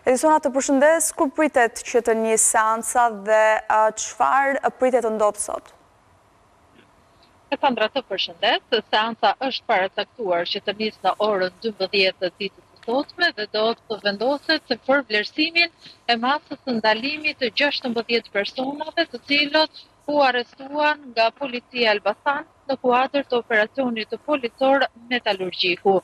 Edisona, të përshëndes, kur pritet që të një seansa dhe çfarë pritet të ndodhë sot? Sandra, të përshëndes, seansa është paracaktuar që të nisë në orën 12 të ditës së sotme dhe do të vendoset për vlerësimin e masës së ndalimit të 16 personave të cilët u arrestuan nga policia Elbasan në kuadër të operacionit të policor metalurgjiku.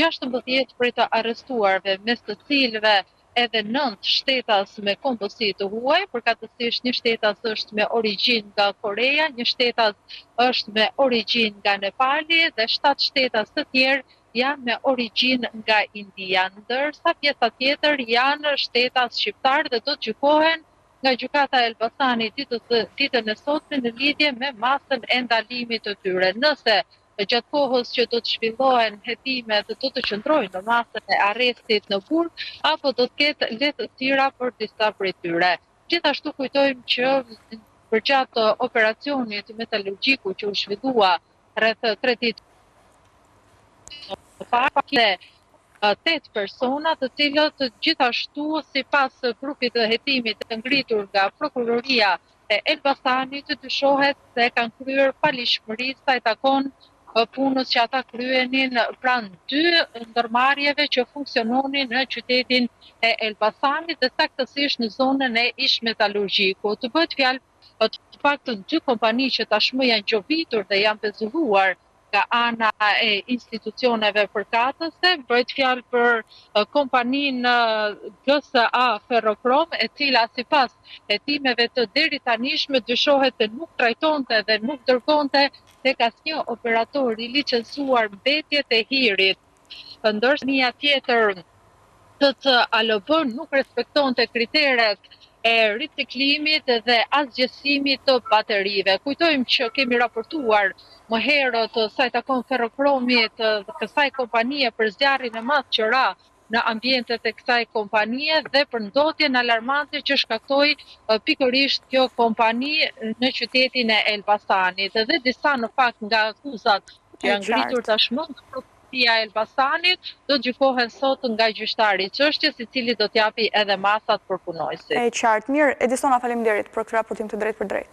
16 prej të arrestuarve, mes të cilëve edhe 9 shtetas me kompozitë të huaj, përkatësisht një shtetas është me origjinë nga Koreja, një shtetas është me origjinë nga Nepali dhe 7 shtetas të tjerë janë me origjinë nga India, ndërsa pjesa tjetër janë shtetas shqiptar dhe do të gjykohen nga gjykata e Elbasanit ditën e sotme në lidhje me masën e ndalimit të tyre. Nëse gjatë kohës që do të zhvillohen hetimet do të qëndrojnë në masën e arrestit në burg, apo do të ketë lehtësira për disa prej tyre. Gjithashtu kujtojmë që përgjatë operacionit metalurgjiku që u zhvillua rreth 3 ditë më parë, 8 persona të cilët gjithashtu sipas grupit të hetimit të ngritur nga prokuroria e Elbasanit dyshohet se kanë kryer palishmëri sa i takon punës që ata kryenin pranë 2 ndërmarrjeve që funksiononin në qytetin e Elbasanit dhe saktësisht në zonën e ish metalurgjiku. Të bëhet fjalë të paktën 2 kompani që tashmë janë gjovitur dhe janë pezulluar nga ana e institucioneve përkatëse, bëhet fjalë për kompaninë GSA Ferrokrom, e cila sipas hetimeve të deri tanishme dyshohet se nuk trajtonte dhe nuk dërgonte tek asnjë operator i licencuar mbetjet e hirit. Ndërsa një tjetër TCALB nuk respektonte kriteret e riciklimit dhe asgjësimit të baterive. Kujtojmë që kemi raportuar më herët sa i takon Ferrokromit dhe kësaj kompanie për zjarrin e madh që ra në ambientet e kësaj kompanie dhe për ndotjen alarmante që shkaktoi pikërisht kjo kompani në qytetin e Elbasanit. Dhe disa në fakt nga akuzat që janë ngritur tashmë nga prokuroria e Elbasanit do të gjykohen sot nga gjyqtari i çështjes, i cili do t'japi edhe masat përpunojësit. E qartë, mirë, Edisona, faleminderit për këtë raportim të drejtë për drejtë.